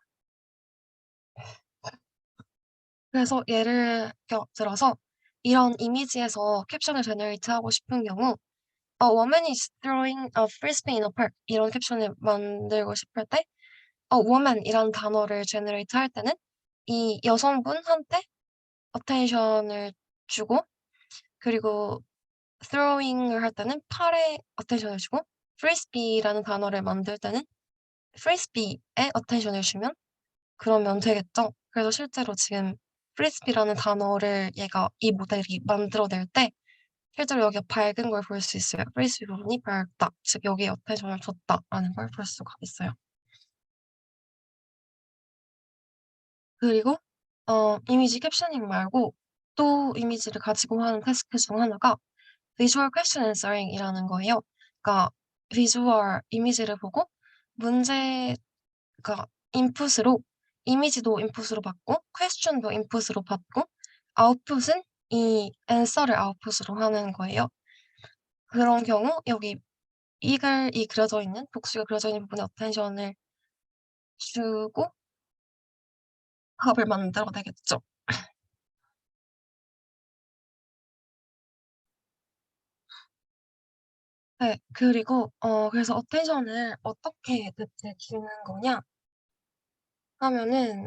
그래서 예를 들어서 이런 이미지에서 캡션을 제너레이트 하고 싶은 경우 A woman is throwing a frisbee in a park 이런 캡션을 만들고 싶을 때 A woman이라는 단어를 제너레이트 할 때는 이 여성분한테 어텐션을 주고 그리고 throwing을 할 때는 팔에 어텐션을 주고 frisbee라는 단어를 만들 때는 frisbee에 어텐션을 주면 그러면 되겠죠. 그래서 실제로 지금 프리스비라는 단어를 얘가 이 모델이 만들어낼 때 실제로 여기가 밝은 걸 볼 수 있어요. 프리스비 부분이 밝다. 즉 여기에 어텐션을 줬다라는 걸 볼 수가 있어요. 그리고 이미지 캡셔닝 말고 또 이미지를 가지고 하는 태스크 중 하나가 비주얼 퀘스천 앤서링이라는 거예요. 그러니까 비주얼 이미지를 보고 문제 그러니까 인풋으로 이미지도 인풋으로 받고 퀘스천도 인풋으로 받고 아웃풋은 이 앤서를 아웃풋으로 하는 거예요. 그런 경우 여기 이글이 그려져 있는 복수가 그려져 있는 부분에 어텐션을 주고 답을 만들어내겠죠. 네, 그리고 그래서 어텐션을 어떻게 대체 주는 거냐 하면은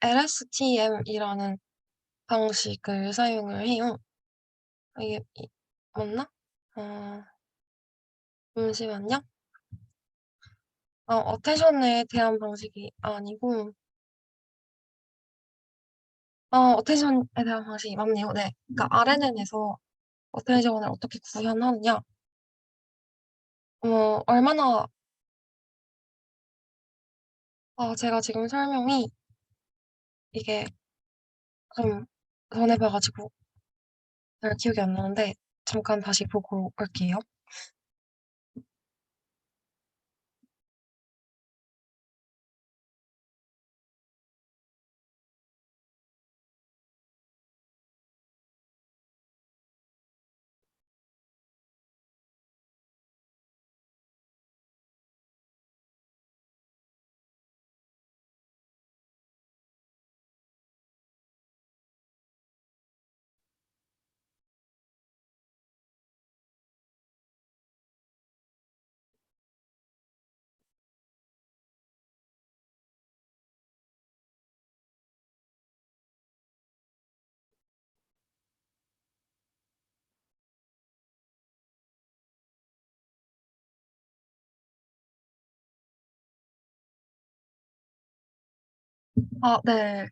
LSTM이라는 방식을 사용을 해요. 이게 맞나? 어, 잠시만요. 어텐션에 대한 방식이 아니고 어텐션에 대한 방식이 맞네요. 네. 그러니까 RNN에서 어텐션을 어떻게 구현하느냐 얼마나 제가 지금 설명이 이게 좀 전에 봐 가지고 잘 기억이 안 나는데 잠깐 다시 보고 올게요. 네.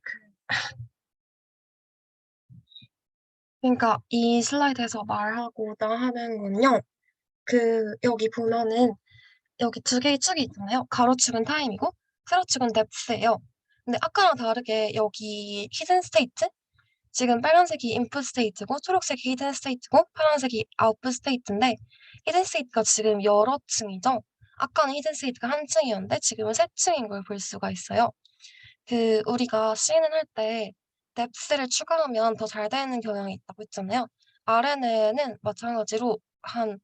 그러니까 이 슬라이드에서 말하고자 하는 건요. 여기 보면은 여기 두 개의 축이 있잖아요. 가로축은 타임이고 세로축은 뎁스예요. 근데 아까랑 다르게 여기 히든 스테이트 지금 빨간색이 인풋 스테이트고 초록색이 히든 스테이트고 파란색이 아웃풋 스테이트인데 히든 스테이트가 지금 여러 층이죠. 아까는 히든 스테이트가 한 층이었는데 지금은 세 층인 걸 볼 수가 있어요. 우리가 시인을 할 때 뎁스를 추가하면 더 잘 되는 경향이 있다고 했잖아요. RNA는 마찬가지로 한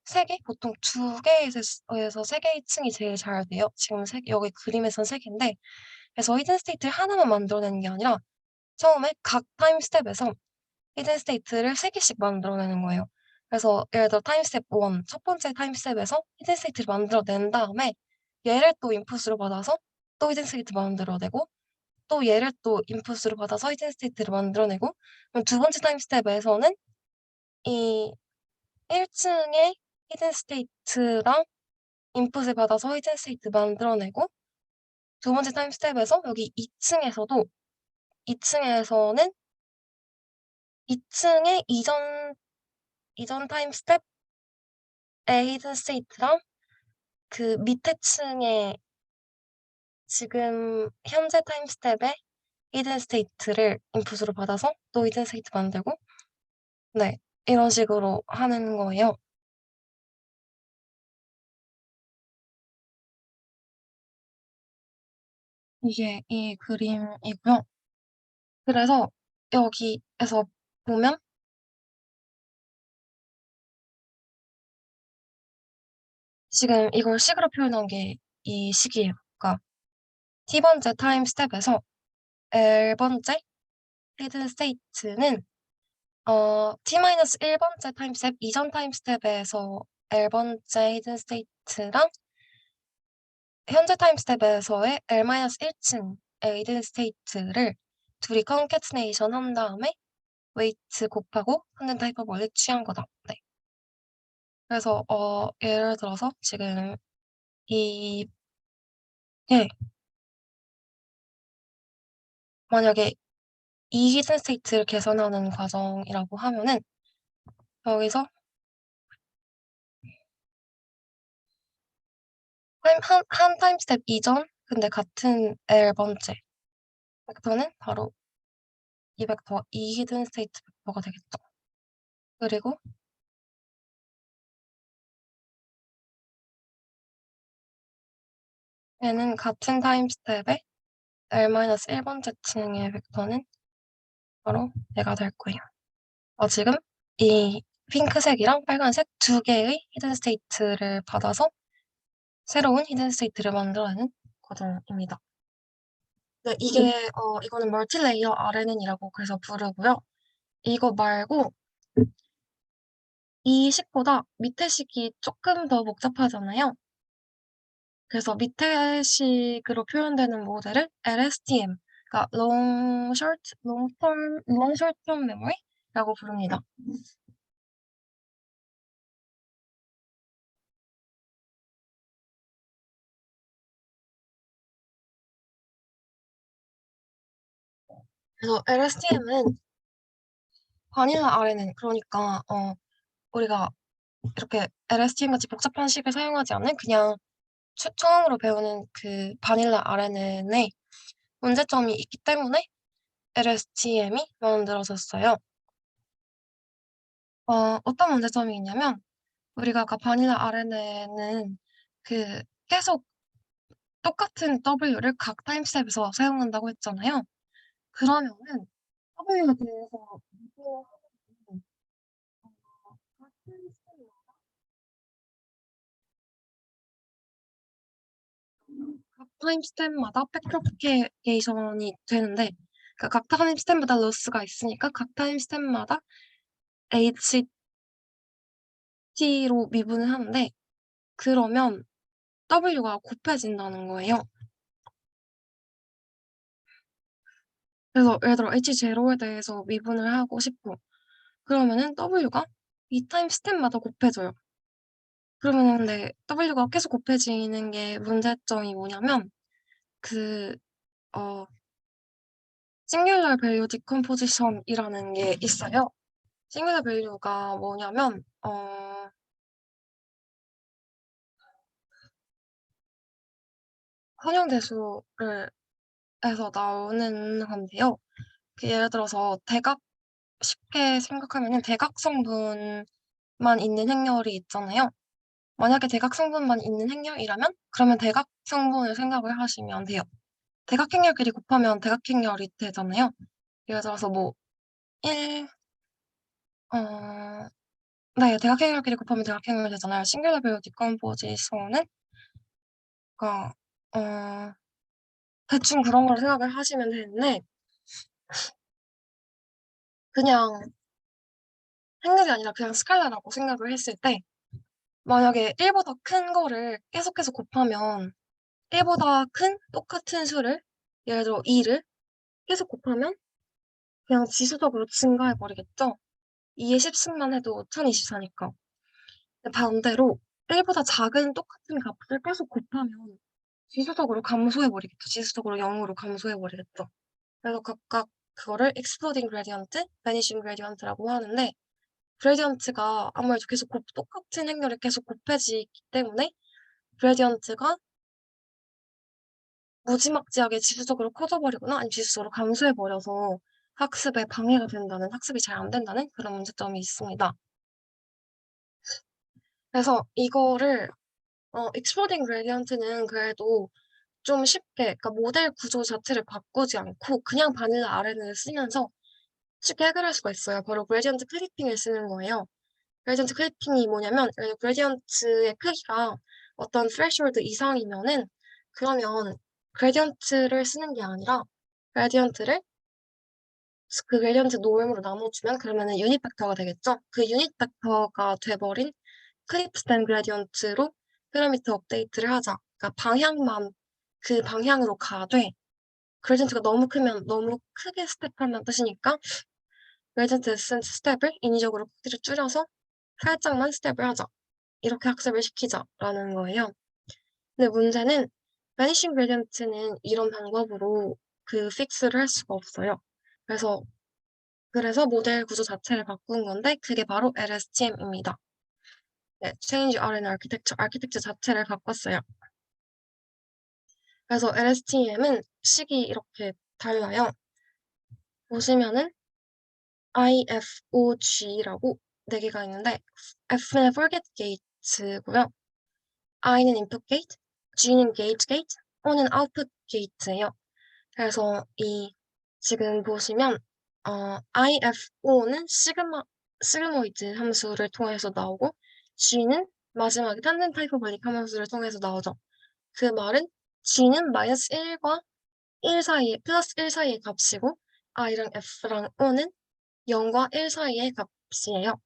3개? 보통 2개에서 3개의 층이 제일 잘 돼요. 지금 여기 그림에선 3개인데 그래서 히든 스테이트를 하나만 만들어내는 게 아니라 처음에 각 타임 스텝에서 히든 스테이트를 3개씩 만들어내는 거예요. 그래서 예를 들어 타임 스텝 1, 첫 번째 타임 스텝에서 히든 스테이트를 만들어낸 다음에 얘를 또 인풋으로 받아서 또 히든 스테이트 만들어내고 또 얘를 또 인풋으로 받아서 히든 스테이트를 만들어내고 그럼 두 번째 타임 스텝에서는 이 1층의 히든 스테이트랑 인풋을 받아서 히든 스테이트 만들어내고 두 번째 타임 스텝에서 여기 2층에서는 2층의 이전 타임 스텝의 히든 스테이트랑 그 밑에 층의 지금 현재 타임 스텝의 히든 스테이트를 인풋으로 받아서 또 히든 스테이트 만들고 네 이런 식으로 하는 거예요. 이게 이 그림이고요. 그래서 여기에서 보면 지금 이걸 식으로 표현한 게 이 식이에요. 그러니까 T번째 타임 스텝에서 L번째 히든 스테이트는 T-1번째 타임 스텝 이전 타임 스텝에서 L번째 히든 스테이트랑 현재 타임 스텝에서의 L-1층의 히든 스테이트를 둘이 컨캐트네이션 한 다음에 웨이트 곱하고 한는 타입 오브 원리 취한 거다. 네. 그래서 예를 들어서 지금 이 예, 만약에 이 히든 스테이트를 개선하는 과정이라고 하면은 여기서 한 타임 스텝 이전 근데 같은 L번째 벡터는 바로 이 벡터 이 히든 스테이트 벡터가 되겠죠. 그리고 얘는 같은 타임 스텝에 L-1번째 층의 벡터는 바로 얘가 될 거예요. 지금 이 핑크색이랑 빨간색 두 개의 히든 스테이트를 받아서 새로운 히든 스테이트를 만들어내는 과정입니다. 네, 이거는 멀티레이어 RNN이라고 그래서 부르고요. 이거 말고 이 식보다 밑에 식이 조금 더 복잡하잖아요. 그래서 밑에 식으로 표현되는 모델을 LSTM, 그러니까 Long Short Term Memory라고 부릅니다. 그래서 LSTM은 바닐라 RNN, 그러니까 우리가 이렇게 LSTM 같이 복잡한 식을 사용하지 않는 그냥 처음으로 배우는 그 바닐라 RNN에 문제점이 있기 때문에 LSTM이 만들어졌어요. 어떤 문제점이 있냐면 우리가 아까 바닐라 RNN은 계속 똑같은 W를 각 타임스텝에서 사용한다고 했잖아요. 그러면은 W에 대해서 무슨 각 타임스텝마다 팩트리피케이션이 되는데 그러니까 각 타임스텝마다 로스가 있으니까 각 타임스텝마다 HT로 미분을 하는데 그러면 W가 곱해진다는 거예요. 그래서 예를 들어 H0에 대해서 미분을 하고 싶고 그러면은 W가 이 타임 스텝마다 곱해져요. 그러면 근데 W가 계속 곱해지는 게 문제점이 뭐냐면 그 어 싱귤러 밸류 디컴포지션이라는 게 있어요. 싱귤러 밸류가 뭐냐면 선형대수를 에서 나오는 건데요. 예를 들어서 대각 쉽게 생각하면은 대각 성분만 있는 행렬이 있잖아요. 만약에 대각 성분만 있는 행렬이라면 그러면 대각 성분을 생각을 하시면 돼요. 대각 행렬끼리 곱하면 대각 행렬이 되잖아요. 예를 들어서 뭐 1, 어, 네, 대각 행렬끼리 곱하면 대각 행렬이 되잖아요. 싱귤러 밸류 디컴포지션은 그러니까 대충 그런 걸 생각을 하시면 되는데 그냥 행렬이 아니라 그냥 스칼라라고 생각을 했을 때 만약에 1보다 큰 거를 계속해서 곱하면 1보다 큰 똑같은 수를 예를 들어 2를 계속 곱하면 그냥 지수적으로 증가해 버리겠죠. 2의 10승만 해도 1024니까. 반대로 1보다 작은 똑같은 값을 계속 곱하면 지수적으로 감소해 버리겠죠. 지수적으로 0으로 감소해 버리겠죠. 그래서 각각 그거를 exploding gradient, vanishing gradient라고 하는데 그레디언트가 아무래도 계속 똑같은 행렬을 계속 곱해지기 때문에 그레디언트가 무지막지하게 지수적으로 커져버리거나 아니면 지수적으로 감소해버려서 학습에 방해가 된다는, 학습이 잘 안 된다는 그런 문제점이 있습니다. 그래서 이거를 exploding gradient는 그래도 좀 쉽게, 그러니까 모델 구조 자체를 바꾸지 않고 그냥 바닐라 RNN을 쓰면서 쉽게 해결할 수가 있어요. 바로 gradient clipping을 쓰는 거예요. gradient clipping이 뭐냐면 gradient의 크기가 어떤 threshold 이상이면은 그러면 gradient를 쓰는 게 아니라 gradient를 그 그레디언트 노름으로 나눠주면 그러면은 유닛 벡터가 되겠죠? 그 유닛 벡터가 돼버린 클립스된 그레디언트로 피라미드 업데이트를 하자. 그러니까 방향만 그 방향으로 가되 그레디언트가 너무 크면 너무 크게 스텝한다는 뜻이니까 그레디언트 에센스 스텝을 인위적으로 크기를 줄여서 살짝만 스텝을 하자. 이렇게 학습을 시키자라는 거예요. 근데 문제는 베니싱 그레디언트는 이런 방법으로 그 픽스를 할 수가 없어요. 그래서 모델 구조 자체를 바꾼 건데 그게 바로 LSTM입니다. 네, Change RN 아키텍처 자체를 바꿨어요. 그래서 LSTM은 식이 이렇게 달라요. 보시면은 IFOG라고 4개가 있는데 F는 forget gate고요. I는 input gate, G는 gauge gate, O는 output gate예요. 그래서 지금 보시면 IFO는 시그모이드 함수를 통해서 나오고 G는 마지막에 탄젠트 하이퍼볼릭 함수를 통해서 나오죠. 그 말은 G는 마이너스 1과 1 사이에 플러스 1 사이의 값이고 I랑 F랑 O는 0과 1 사이의 값이에요.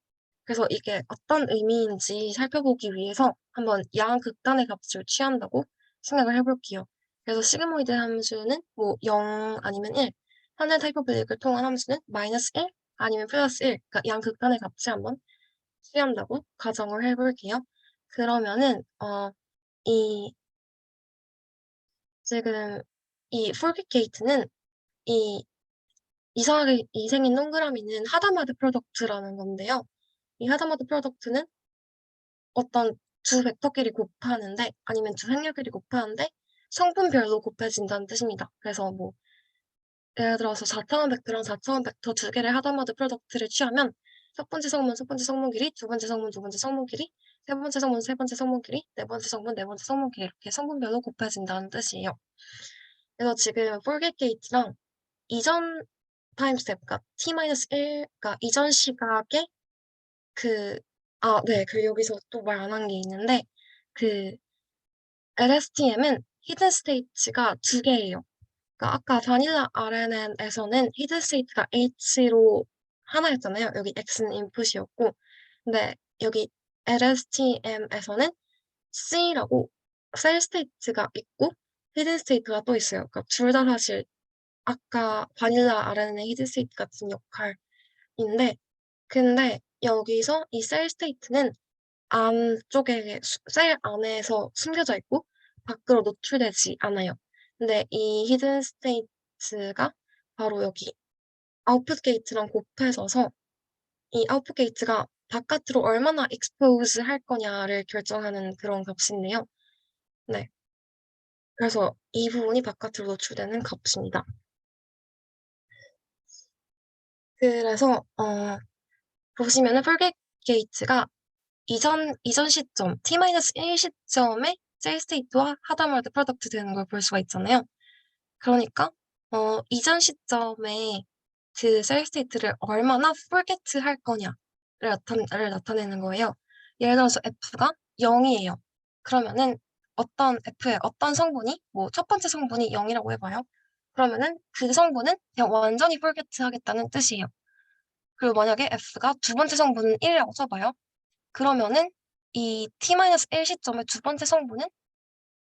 그래서 이게 어떤 의미인지 살펴보기 위해서 한번 양극단의 값을 취한다고 생각을 해볼게요. 그래서 시그모이드 함수는 뭐 0 아니면 1, 하늘 하이퍼블릭을 통한 함수는 마이너스 1 아니면 플러스 1, 그러니까 양극단의 값을 한번 취한다고 가정을 해볼게요. 그러면은 이 지금 이 폴깃게이트는 이 이상하게 이 생긴 동그라미는 하다마드 프로덕트라는 건데요. 이 하다마드 프로덕트는 어떤 두 벡터끼리 곱하는데 아니면 두 행렬끼리 곱하는데 성분별로 곱해진다는 뜻입니다. 그래서 뭐 예를 들어서 4차원 벡터랑 4차원 벡터 두 개를 하다마드 프로덕트를 취하면 첫 번째 성분 길이, 두 번째 성분, 두 번째 성분 길이, 세 번째 성분, 세 번째 성분 길이, 네 번째 성분, 네 번째 성분 길이 이렇게 성분별로 곱해진다는 뜻이에요. 그래서 지금 폴겟 게이트랑 이전 타임 스텝, 그러니까 t-1, 그러니까 이전 시각에 그리고 여기서 또 말 안 한 게 있는데, 그, LSTM은 히든 스테이트가 두 개예요. 그러니까 아까 바닐라 RNN에서는 히든 스테이트가 H로 하나였잖아요. 여기 X는 인풋이었고. 근데 여기 LSTM에서는 C라고 셀 스테이트가 있고, 히든 스테이트가 또 있어요. 그러니까 둘 다 사실 아까 바닐라 RNN의 히든 스테이트 같은 역할인데, 근데 여기서 이 셀 스테이트는 안쪽에 셀 안에서 숨겨져 있고 밖으로 노출되지 않아요. 근데 이 히든 스테이트가 바로 여기 아웃풋 게이트랑 곱해져서 이 아웃풋 게이트가 바깥으로 얼마나 expose 할 거냐를 결정하는 그런 값인데요. 네. 그래서 이 부분이 바깥으로 노출되는 값입니다. 그래서 보시면은 폴겟 게이트가 이전 시점 t-1 시점에 셀 스테이트와 하다말드 프로덕트 되는 걸 볼 수가 있잖아요. 그러니까 이전 시점에 그 셀 스테이트를 얼마나 forget 할 거냐를 나타내는 거예요. 예를 들어서 F가 0이에요. 그러면은 F의 어떤 성분이, 뭐 첫 번째 성분이 0이라고 해봐요. 그러면은 그 성분은 그냥 완전히 forget 하겠다는 뜻이에요. 그리고 만약에 F가 두 번째 성분은 1이라고 써봐요. 그러면은 이 t-1 시점의 두 번째 성분은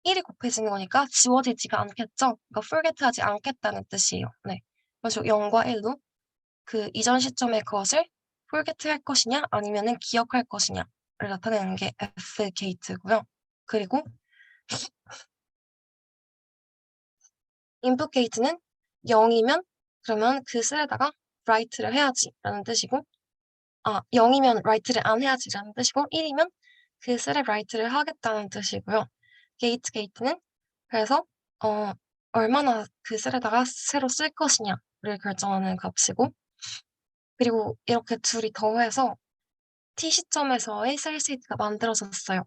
1이 곱해지는 거니까 지워지지가 않겠죠? 그러니까 forget 하지 않겠다는 뜻이에요. 네. 그래서 0과 1로 그 이전 시점의 그것을 forget 할 것이냐 아니면은 기억할 것이냐를 나타내는 게 F 게이트고요. 그리고 input 게이트는 0이면 그러면 그 셀에다가 write를 해야지라는 뜻이고 0이면 write를 안 해야지라는 뜻이고 1이면 그 셀에 write를 하겠다는 뜻이고요. 게이트는 그래서 어, 얼마나 그 셀에다가 새로 쓸 것이냐를 결정하는 값이고 그리고 이렇게 둘이 더해서 T 시점에서의 셀 스테이트가 만들어졌어요.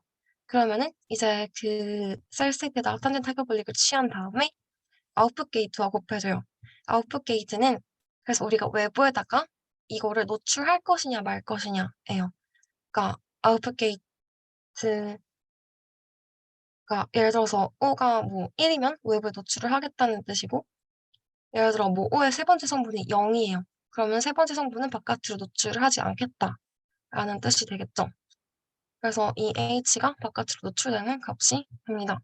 그러면은 이제 그 셀 스테이트에다가 탄젠트 하이퍼볼릭을 취한 다음에 아웃풋 게이트와 곱해줘요. 아웃풋 게이트는 그래서 우리가 외부에다가 이거를 노출할 것이냐 말 것이냐예요. 그러니까 아웃풋 게이트가 예를 들어서 O가 뭐 1이면 외부에 노출을 하겠다는 뜻이고 예를 들어 뭐 O의 세 번째 성분이 0이에요. 그러면 세 번째 성분은 바깥으로 노출을 하지 않겠다라는 뜻이 되겠죠. 그래서 이 H가 바깥으로 노출되는 값이 됩니다.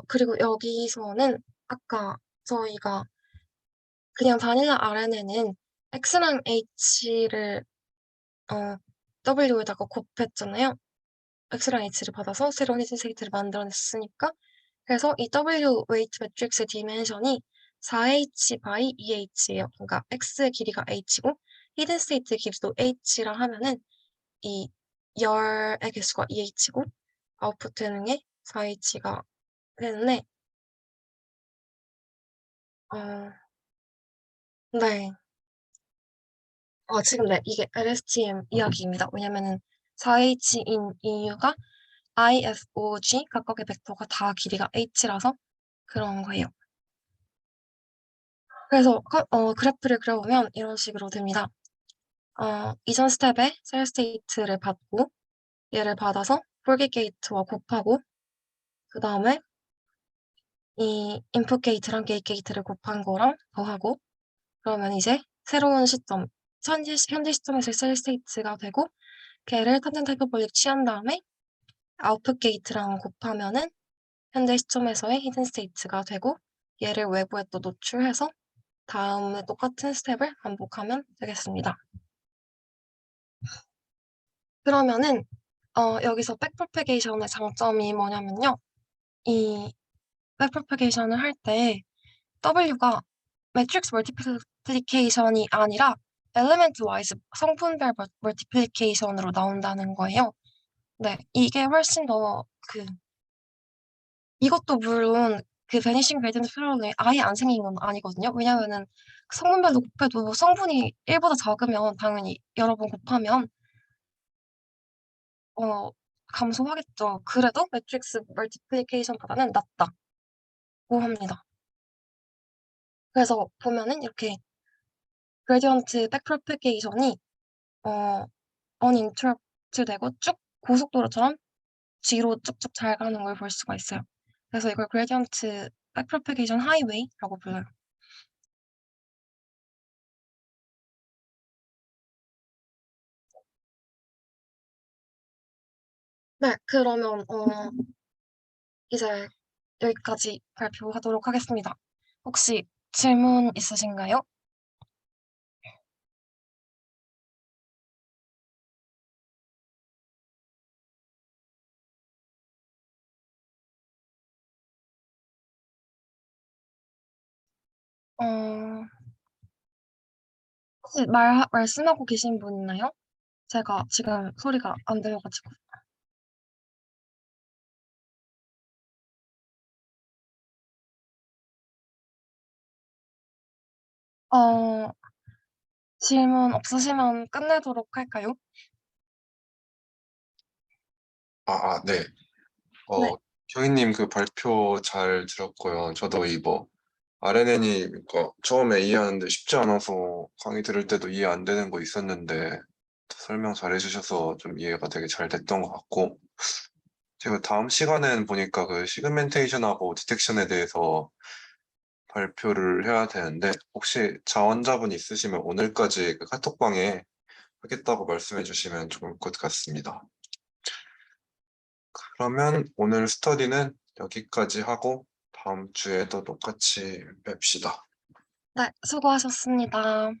그리고 여기서는 아까 저희가 그냥 바닐라 RNA는 X랑 H를 W에다가 곱했잖아요. X랑 H를 받아서 새로운 히든 세이트를 만들어냈으니까 그래서 이 W 웨이트 매트릭스의 디멘션이 4H by 2H예요. 그러니까 X의 길이가 H고 히든 스테이트의 길이도 H라 하면은 이 열의 개수가 2H고 아웃풋 되는 게 4H가 되는데 어, 네. 지금 네, 이게 LSTM 이야기입니다. 왜냐면은 4H인 이유가 IFOG 각각의 벡터가 다 길이가 H라서 그런 거예요. 그래서 그래프를 그려보면 이런 식으로 됩니다. 이전 스텝에 셀 스테이트를 받고 얘를 받아서 폴깃 게이트와 곱하고 그 다음에 이 인풋 게이트랑 게이트 게이트를 곱한 거랑 더하고 그러면 이제 새로운 시점 현재 시점에서 셀 스테이트가 되고 걔를 탄젠트 하이퍼볼릭 취한 다음에 아웃풋 게이트랑 곱하면은 현재 시점에서의 히든 스테이트가 되고 얘를 외부에 또 노출해서 다음에 똑같은 스텝을 반복하면 되겠습니다. 그러면은 여기서 백프로페게이션의 장점이 뭐냐면요. 이 백프로페게이션을 할 때 W가 매트릭스 멀티플리케이션이 아니라 엘리멘트 와이즈 성분별 멀티플리케이션으로 나온다는 거예요. 네, 이게 훨씬 더 이것도 물론 그 베니싱 그레디언트 플러런이 아예 안 생긴 건 아니거든요. 왜냐면은 성분별로 곱해도 성분이 1보다 작으면 당연히 여러 번 곱하면 어, 감소하겠죠. 그래도 매트릭스 멀티플리케이션보다는 낫다고 합니다. 그래서 보면은 이렇게 그레디언트 백프로페게이션이 어, 언인터럽트 되고 쭉 고속도로처럼 뒤로 쭉쭉 잘 가는 걸 볼 수가 있어요. 그래서 이걸 그레디언트 백프로페게이션 하이웨이라고 불러요. 네, 그러면 이제 여기까지 발표하도록 하겠습니다. 혹시 질문 있으신가요? 어, 혹시 말씀하고 계신 분 있나요? 제가 지금 소리가 안 들려가지고. 어, 질문 없으시면 끝내도록 할까요? 네. 네, 경희님 그 발표 잘 들었고요. 저도 이거 RNN이 그러니까 처음에 이해하는데 쉽지 않아서 강의 들을 때도 이해 안 되는 거 있었는데 설명 잘 해주셔서 좀 이해가 되게 잘 됐던 것 같고 제가 다음 시간엔 보니까 그 시그멘테이션하고 디텍션에 대해서 발표를 해야 되는데 혹시 자원자분 있으시면 오늘까지 그 카톡방에 하겠다고 말씀해 주시면 좋을 것 같습니다. 그러면 오늘 스터디는 여기까지 하고 다음 주에도 똑같이 뵙시다. 네, 수고하셨습니다.